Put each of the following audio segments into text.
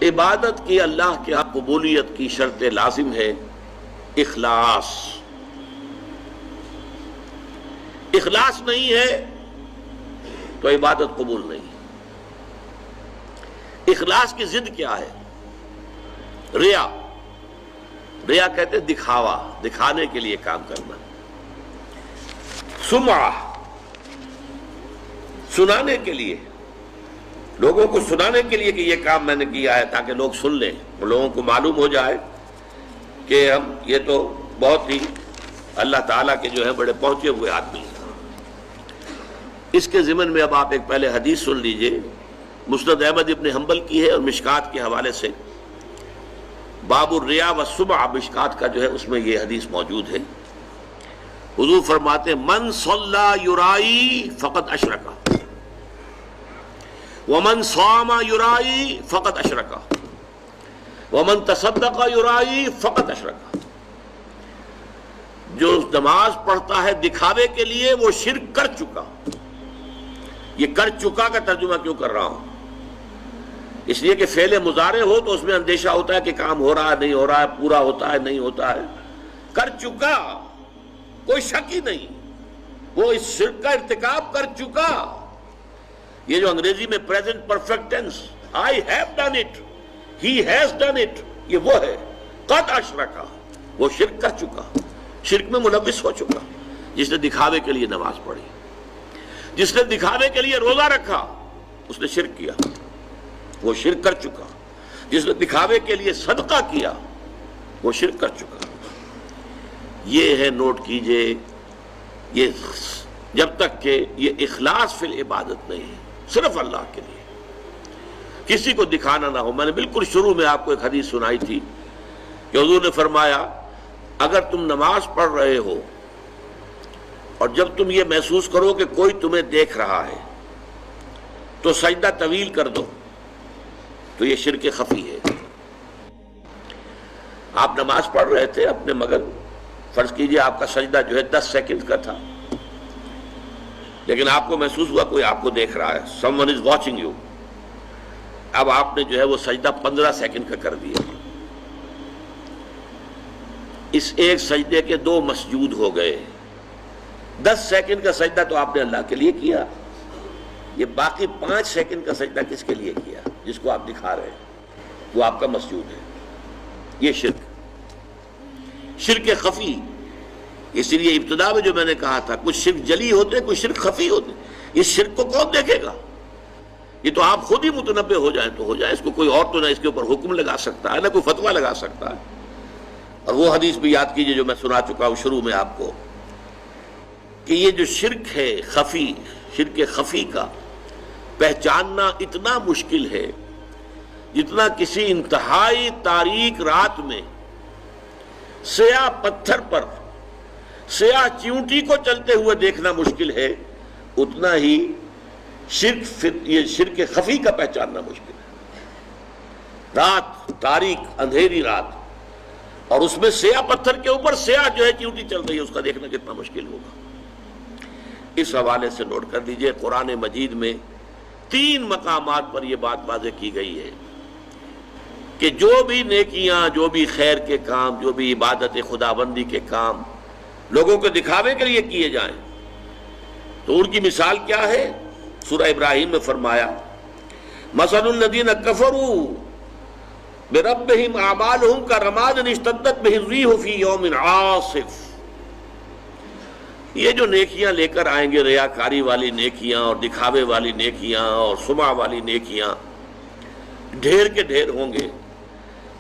عبادت کی اللہ کے ہاں قبولیت کی شرط لازم ہے اخلاص. اخلاص نہیں ہے تو عبادت قبول نہیں. اخلاص کی ضد کیا ہے؟ ریا. ریا کہتے ہیں دکھاوا، دکھانے کے لیے کام کرنا. سمعہ، سنانے کے لیے، لوگوں کو سنانے کے لیے کہ یہ کام میں نے کیا ہے تاکہ لوگ سن لیں، لوگوں کو معلوم ہو جائے کہ ہم یہ تو بہت ہی اللہ تعالیٰ کے جو ہے بڑے پہنچے ہوئے آدمی ہیں. اس کے ضمن میں اب آپ ایک پہلے حدیث سن لیجئے. مسند احمد ابن حنبل کی ہے اور مشکات کے حوالے سے باب الریا والسمع، مشکات کا جو ہے اس میں یہ حدیث موجود ہے. حضور فرماتے ہیں من صلی یرائی فقد اشرک ومن صام یرائی فقد اشرک ومن تصدق یرائی فقد اشرک. جو نماز پڑھتا ہے دکھاوے کے لیے وہ شرک کر چکا. یہ کر چکا کا ترجمہ کیوں کر رہا ہوں؟ اس لیے کہ فعل مضارع ہو تو اس میں اندیشہ ہوتا ہے کہ کام ہو رہا ہے نہیں ہو رہا ہے، پورا ہوتا ہے نہیں ہوتا ہے. کر چکا، کوئی شک ہی نہیں، وہ اس شرک کا ارتکاب کر چکا. یہ جو انگریزی میں present perfect tense, I have done it, he has done it، یہ وہ ہے. قد اشرکا، وہ شرک کر چکا، شرک میں ملوث ہو چکا. جس نے دکھاوے کے لیے نماز پڑھی، جس نے دکھاوے کے لیے روزہ رکھا، اس نے شرک کیا، وہ شرک کر چکا. جس نے دکھاوے کے لیے صدقہ کیا، وہ شرک کر چکا. یہ ہے، نوٹ کیجئے، یہ جب تک کہ یہ اخلاص فی العبادت نہیں ہے، صرف اللہ کے لیے، کسی کو دکھانا نہ ہو. میں نے بالکل شروع میں آپ کو ایک حدیث سنائی تھی کہ حضور نے فرمایا اگر تم نماز پڑھ رہے ہو اور جب تم یہ محسوس کرو کہ کوئی تمہیں دیکھ رہا ہے تو سجدہ طویل کر دو، تو یہ شرک خفی ہے. آپ نماز پڑھ رہے تھے اپنے مگن، فرض کیجئے آپ کا سجدہ جو ہے 10 سیکنڈ کا تھا، لیکن آپ کو محسوس ہوا کوئی آپ کو دیکھ رہا ہے، someone is watching you. اب آپ نے جو ہے وہ سجدہ 15 سیکنڈ کا کر دیا. اس ایک سجدے کے 2 مسجود ہو گئے. 10 سیکنڈ کا سجدہ تو آپ نے اللہ کے لیے کیا، یہ باقی 5 سیکنڈ کا سجدہ کس کے لیے کیا؟ جس کو آپ دکھا رہے ہیں، وہ آپ کا مسجود ہے. یہ شرک خفی. اس لیے ابتدا میں جو میں نے کہا تھا کچھ شرک جلی ہوتے، کچھ شرک خفی ہوتے. اس شرک کو کون دیکھے گا؟ یہ تو آپ خود ہی متنبہ ہو جائیں تو ہو جائے. اس کو کوئی اور تو نہ اس کے اوپر حکم لگا سکتا ہے، نہ کوئی فتویٰ لگا سکتا ہے. اور وہ حدیث بھی یاد کیجئے جو میں سنا چکا ہوں شروع میں آپ کو، کہ یہ جو شرک ہے خفی، شرک خفی کا پہچاننا اتنا مشکل ہے جتنا کسی انتہائی تاریک رات میں سیاہ پتھر پر سیاہ چیونٹی کو چلتے ہوئے دیکھنا مشکل ہے، اتنا ہی یہ شرک خفی کا پہچاننا مشکل ہے. رات تاریک اندھیری رات اور اس میں سیاہ پتھر کے اوپر سیاہ جو ہے چیونٹی چل رہی ہے، اس کا دیکھنا کتنا مشکل ہوگا. اس حوالے سے نوٹ کر لیجئے قرآن مجید میں 3 مقامات پر یہ بات واضح کی گئی ہے کہ جو بھی نیکیاں، جو بھی خیر کے کام، جو بھی عبادت خداوندی کے کام لوگوں کو دکھاوے کے لیے کیے جائیں تو ان کی مثال کیا ہے؟ سورہ ابراہیم میں فرمایا مثل الذین کفروا بربہم اعمالہم کرماد اشتدت بہ الریح فی یوم عاصف. یہ جو نیکیاں لے کر آئیں گے، ریاکاری والی نیکیاں اور دکھاوے والی نیکیاں اور سمعہ والی نیکیاں، ڈھیر کے ڈھیر ہوں گے،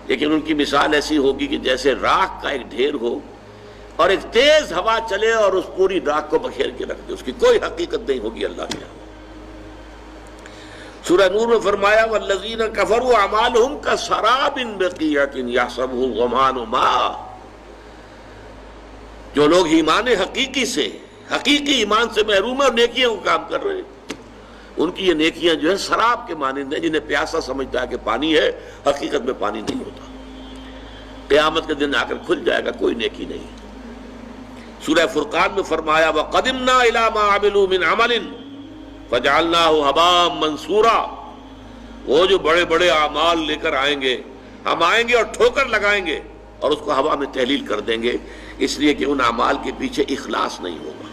لیکن ان کی مثال ایسی ہوگی کہ جیسے راکھ کا ایک ڈھیر ہو اور ایک تیز ہوا چلے اور اس پوری راکھ کو بکھیر کے رکھ دے. اس کی کوئی حقیقت نہیں ہوگی اللہ کے یہاں. سورہ نور میں فرمایا والذین کفروا اعمالہم کسراب بقیعۃ یحسبہ الظمآن ماء. جو لوگ ایمان حقیقی سے، حقیقی ایمان سے محروم ہیں اور نیکیوں کو کام کر رہے ہیں، ان کی یہ نیکیاں جو ہے سراب کے مانند ہیں، جنہیں پیاسا سمجھتا ہے کہ پانی ہے، حقیقت میں پانی نہیں ہوتا. قیامت کے دن آ کر کھل جائے گا، کوئی نیکی نہیں. سورہ فرقان میں فرمایا وَقَدِمْنَا إِلَىٰ مَا عَمِلُوا مِنْ عَمَلٍ فَجَعَلْنَاهُ هَبَاءً مَنْثُورًا. وہ جو بڑے بڑے اعمال لے کر آئیں گے، ہم آئیں گے اور ٹھوکر لگائیں گے اور اس کو ہوا میں تحلیل کر دیں گے، اس لیے کہ ان اعمال کے پیچھے اخلاص نہیں ہوگا۔